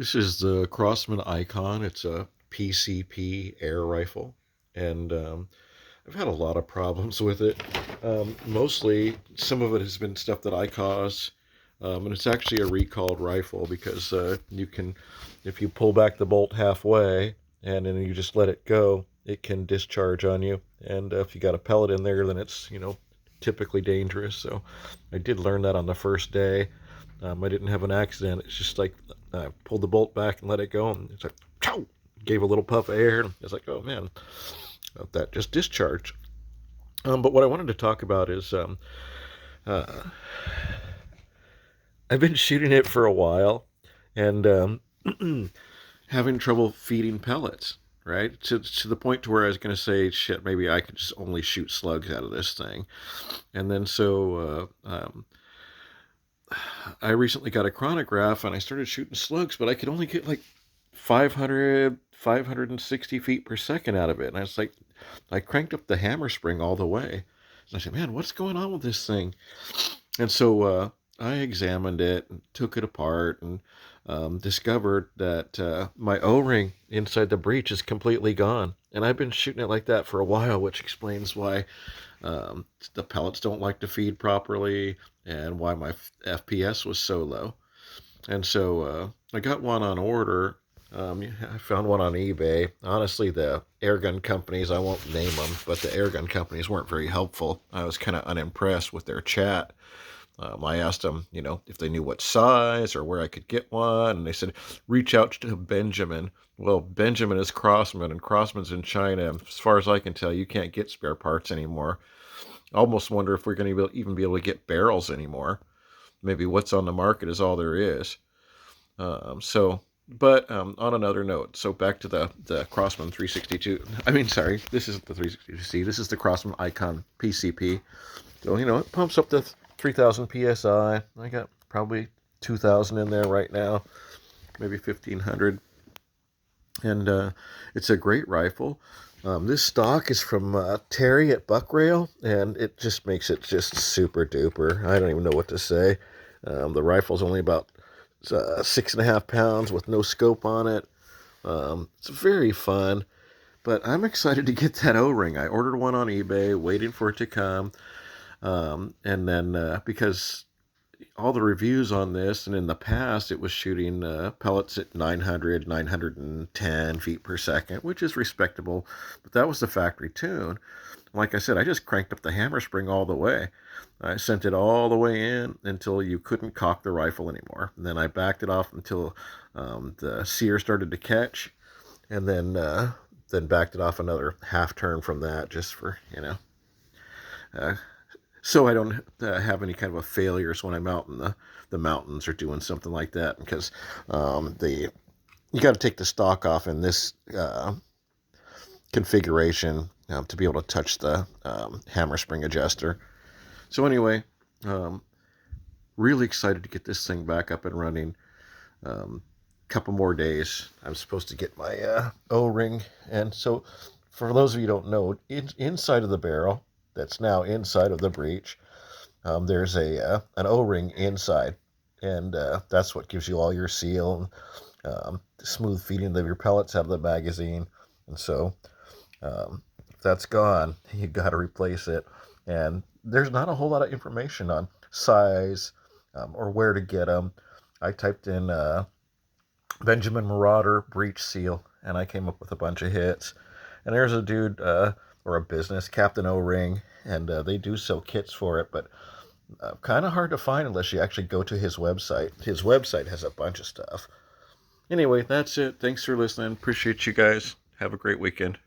This is the Crosman Icon. It's a PCP air rifle, and I've had a lot of problems with it. Mostly, some of it has been stuff that I caused, and it's actually a recalled rifle because you can, if you pull back the bolt halfway and then you just let it go, it can discharge on you. And if you got a pellet in there, then it's typically dangerous. So I did learn that on the first day. I didn't have an accident. It's just like I pulled the bolt back and let it go, and it's like, chow! Gave a little puff of air, and it's like, oh man, that just discharged. But what I wanted to talk about is uh, I've been shooting it for a while, and having trouble feeding pellets. Right to the point to where I was going to say, shit, maybe I could just only shoot slugs out of this thing, and then I recently got a chronograph and I started shooting slugs, but I could only get like 500, 560 feet per second out of it. And I was like, I cranked up the hammer spring all the way. And I said, man, what's going on with this thing? And so I examined it and took it apart and discovered that my O-ring inside the breech is completely gone. And I've been shooting it like that for a while, which explains why the pellets don't like to feed properly and why my FPS was so low. And so I got one on order. I found one on eBay. Honestly, the airgun companies, I won't name them, but the airgun companies weren't very helpful. I was kind of unimpressed with their chat. I asked them, if they knew what size or where I could get one, and they said, reach out to Benjamin. Well, Benjamin is Crossman, and Crossman's in China. As far as I can tell, you can't get spare parts anymore. I almost wonder if we're going to even be able to get barrels anymore. Maybe what's on the market is all there is. But on another note, so back to the Crossman 362. I mean, sorry, this isn't the 362C. This is the Crossman Icon PCP. So, it pumps up to 3,000 PSI. I got probably 2,000 in there right now, maybe 1,500. And it's a great rifle. This stock is from Terry at Buckrail, and it just makes it just super duper. I don't even know what to say. The rifle's only about 6.5 pounds with no scope on it. It's very fun, but I'm excited to get that O-ring. I ordered one on eBay, waiting for it to come. And then because all the reviews on this, and in the past, it was shooting pellets at 900, 910 feet per second, which is respectable, but that was the factory tune. Like I said, I just cranked up the hammer spring all the way. I sent it all the way in until you couldn't cock the rifle anymore. And then I backed it off until the sear started to catch, and then backed it off another half turn from that, just for uh, so I don't have any kind of a failures when I'm out in the mountains or doing something like that, because the you got to take the stock off in this configuration to be able to touch the hammer spring adjuster. So anyway, really excited to get this thing back up and running. Couple more days, I'm supposed to get my O-ring. And so for those of you who don't know, inside of the barrel, that's now inside of the breech, there's an O-ring inside, and that's what gives you all your seal and smooth feeding of your pellets out of the magazine. And so if that's gone, you got to replace it. And there's not a whole lot of information on size or where to get them. I typed in Benjamin Marauder breech seal, and I came up with a bunch of hits. And there's a dude or a business, Captain O-Ring, and they do sell kits for it, but kind of hard to find unless you actually go to his website. His website has a bunch of stuff. Anyway, that's it. Thanks for listening. Appreciate you guys. Have a great weekend.